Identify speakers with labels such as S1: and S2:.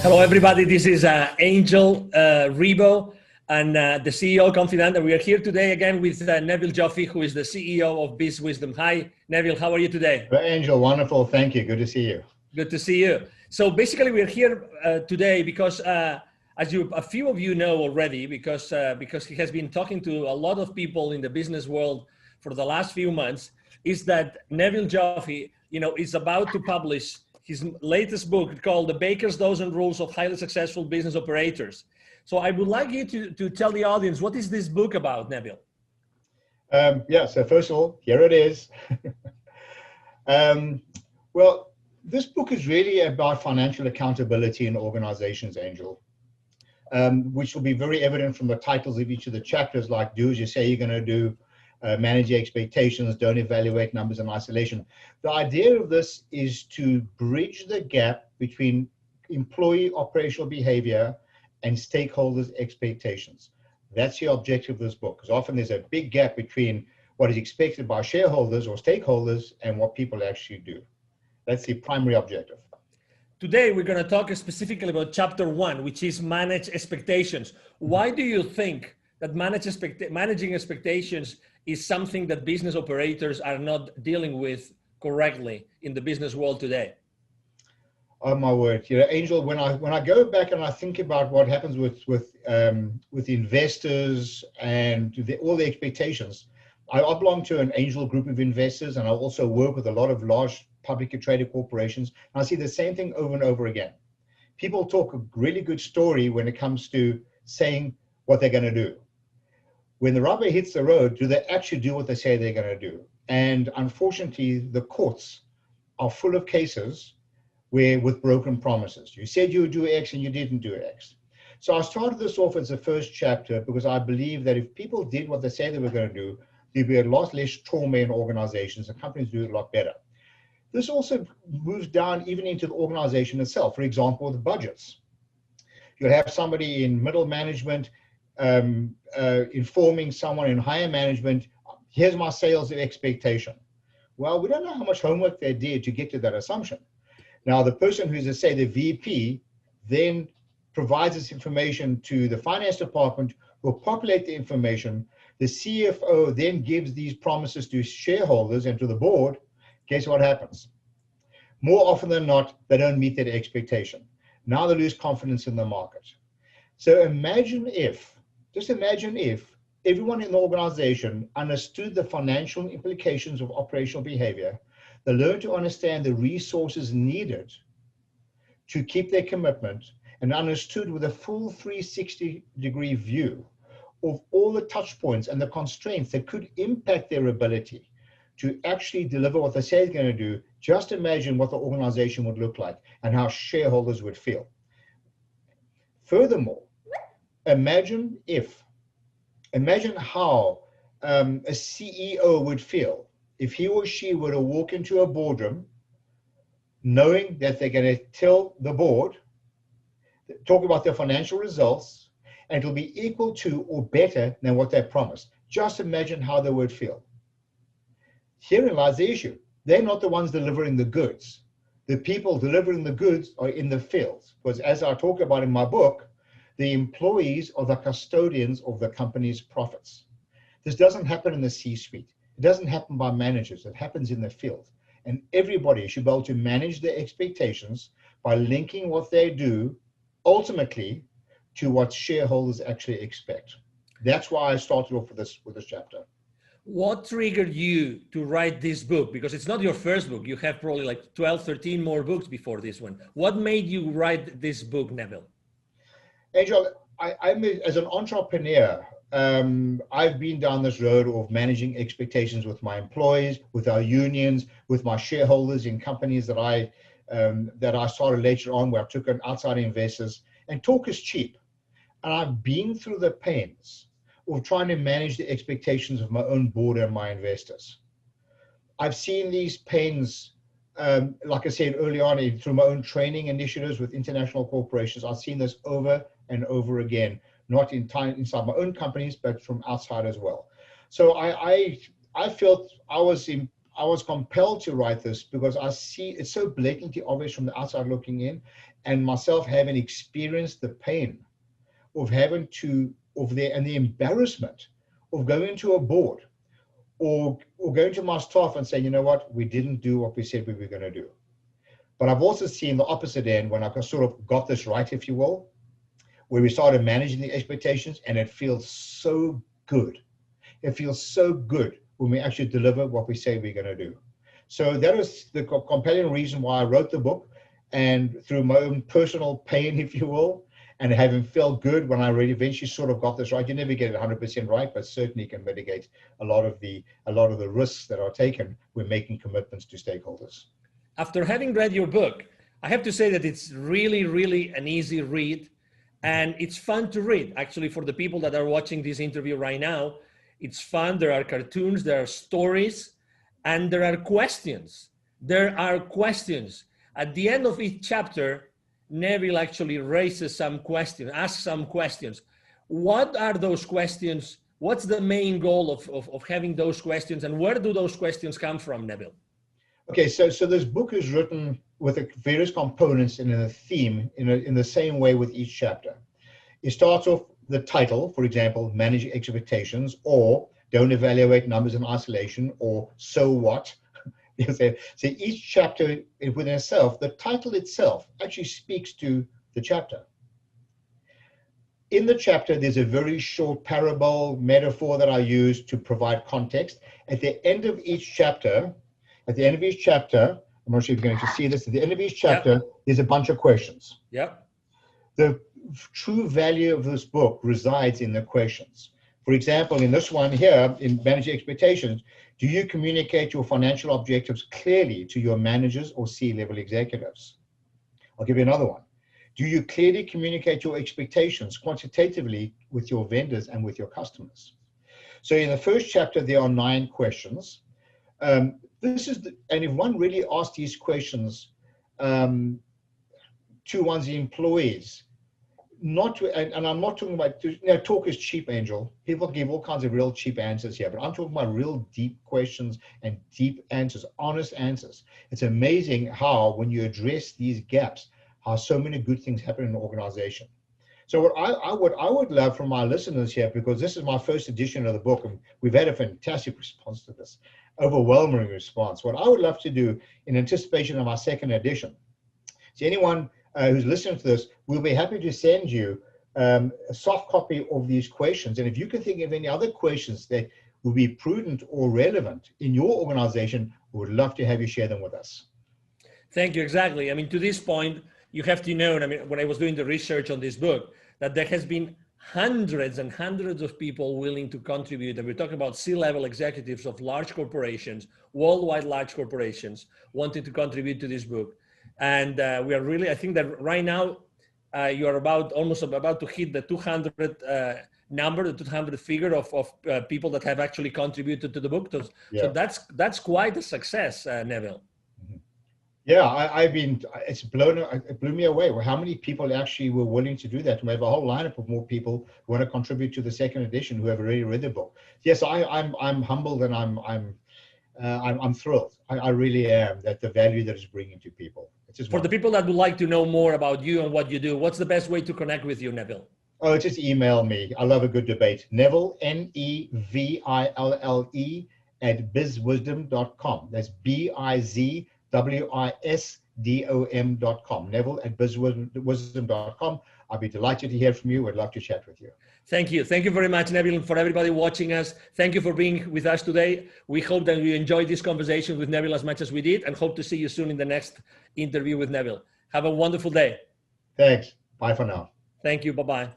S1: Hello, everybody. This is Angel Rebo and the CEO Confident. And we are here today again with Neville Joffe, who is the CEO of Biz Wisdom. Hi, Neville. How are you today?
S2: Angel, wonderful. Thank you. Good to see you.
S1: Good to see you. So basically, we're here today because, as a few of you know already, because he has been talking to a lot of people in the business world for the last few months, is that Neville Joffe, is about to publish his latest book called The Baker's Dozen Rules of Highly Successful Business Operators. So I would like you to tell the audience, what is this book about, Neville?
S2: So first of all, here it is. Well, this book is really about financial accountability in organizations, Angel, which will be very evident from the titles of each of the chapters, like do as you say you're going to do, manage your expectations, don't evaluate numbers in isolation. The idea of this is to bridge the gap between employee operational behavior and stakeholders' expectations. That's the objective of this book, because often there's a big gap between what is expected by shareholders or stakeholders and what people actually do. That's the primary objective.
S1: Today, we're going to talk specifically about chapter 1, which is manage expectations. Why do you think that managing expectations is something that business operators are not dealing with correctly in the business world today?
S2: Oh my word! Angel, when I go back and I think about what happens with investors and all the expectations, I belong to an angel group of investors, and I also work with a lot of large publicly traded corporations. And I see the same thing over and over again. People talk a really good story when it comes to saying what they're going to do. When the rubber hits the road, do they actually do what they say they're going to do? And unfortunately, the courts are full of cases with broken promises. You said you would do X and you didn't do X. So I started this off as the first chapter because I believe that if people did what they say they were going to do, there'd be a lot less trauma in organizations and companies do it a lot better. This also moves down even into the organization itself. For example, the budgets. You'll have somebody in middle management informing someone in higher management, here's my sales expectation. Well, we don't know how much homework they did to get to that assumption. Now, the person who's, say, the VP, then provides this information to the finance department, who will populate the information. The CFO then gives these promises to shareholders and to the board. Guess what happens? More often than not, they don't meet that expectation. Now they lose confidence in the market. So just imagine if everyone in the organization understood the financial implications of operational behavior. They learned to understand the resources needed to keep their commitment and understood with a full 360-degree view of all the touch points and the constraints that could impact their ability to actually deliver what they say they're going to do. Just imagine what the organization would look like and how shareholders would feel. Furthermore, imagine how a CEO would feel if he or she were to walk into a boardroom knowing that they're going to tell the board, talk about their financial results, and it'll be equal to or better than what they promised. Just imagine how they would feel. Herein lies the issue. They're not the ones delivering the goods. The people delivering the goods are in the fields. Because as I talk about in my book, the employees are the custodians of the company's profits. This doesn't happen in the C-suite. It doesn't happen by managers. It happens in the field. And everybody should be able to manage their expectations by linking what they do ultimately to what shareholders actually expect. That's why I started off with this chapter.
S1: What triggered you to write this book? Because it's not your first book. You have probably like 12, 13 more books before this one. What made you write this book, Neville?
S2: Angel, as an entrepreneur, I've been down this road of managing expectations with my employees, with our unions, with my shareholders in companies that I started later on, where I took on outside investors. And talk is cheap. And I've been through the pains of trying to manage the expectations of my own board and my investors. I've seen these pains, like I said early on, through my own training initiatives with international corporations. I've seen this over and over again, not inside my own companies, but from outside as well. So I felt I I was compelled to write this because I see it's so blatantly obvious from the outside looking in, and myself having experienced the pain of having to, and the embarrassment of going to a board or going to my staff and saying, you know what, we didn't do what we said we were going to do. But I've also seen the opposite end when I sort of got this right, if you will, where we started managing the expectations, and it feels so good. It feels so good when we actually deliver what we say we're going to do. So that is the compelling reason why I wrote the book, and through my own personal pain, if you will, and having felt good when I really eventually sort of got this right. You never get it 100% right, but certainly can mitigate a lot of the risks that are taken when making commitments to stakeholders.
S1: After having read your book, I have to say that it's really, really an easy read, and it's fun to read. Actually, for the people that are watching this interview right now, it's fun. There are cartoons, there are stories, and there are questions. There are questions. At the end of each chapter, Neville actually raises some questions, asks some questions. What are those questions? What's the main goal of having those questions, and where do those questions come from, Neville?
S2: Okay, so this book is written with various components and in a theme in the same way with each chapter. It starts off the title, for example, Manage Expectations, or Don't Evaluate Numbers in Isolation, or So What? So each chapter within itself, the title itself actually speaks to the chapter. In the chapter, there's a very short parable metaphor that I use to provide context. At the end of each chapter, I'm not sure if you're going to see this, at the end of each chapter, there's a bunch of questions.
S1: Yep.
S2: The true value of this book resides in the questions. For example, in this one here, in Managing Expectations, do you communicate your financial objectives clearly to your managers or C-level executives? I'll give you another one. Do you clearly communicate your expectations quantitatively with your vendors and with your customers? So in the first chapter, there are 9 questions. And if one really asks these questions to one's employees, and I'm not talking about, talk is cheap, Angel. People give all kinds of real cheap answers here, but I'm talking about real deep questions and deep answers, honest answers. It's amazing how, when you address these gaps, how so many good things happen in an organization. So what I would love from my listeners here, because this is my first edition of the book, and we've had a fantastic response to this, overwhelming response. What I would love to do in anticipation of our second edition, so anyone who's listening to this, we'll be happy to send you a soft copy of these questions. And if you can think of any other questions that would be prudent or relevant in your organization, we would love to have you share them with us.
S1: Thank you. Exactly. I mean, to this point, you have to know, I mean, when I was doing the research on this book, that there has been hundreds and hundreds of people willing to contribute. And we're talking about C-level executives of large corporations, worldwide large corporations, wanting to contribute to this book. And we are really, I think that right now, you are almost about to hit the 200 number, the 200 figure of people that have actually contributed to the book. So that's quite a success, Neville.
S2: Yeah, it blew me away. How many people actually were willing to do that? We have a whole lineup of more people who want to contribute to the second edition who have already read the book. Yes, I'm humbled, and I'm thrilled. I really am, that the value that it's bringing to people. It's just
S1: for the people that would like to know more about you and what you do, what's the best way to connect with you, Neville?
S2: Oh, just email me. I love a good debate. Neville, Neville, @bizwisdom.com. That's BIZWISDOM.com. Neville @bizwisdom.com. I'll be delighted to hear from you. I'd love to chat with you.
S1: Thank you. Thank you very much, Neville. And for everybody watching us, thank you for being with us today. We hope that you enjoyed this conversation with Neville as much as we did, and hope to see you soon in the next interview with Neville. Have a wonderful day.
S2: Thanks. Bye for now.
S1: Thank you. Bye-bye.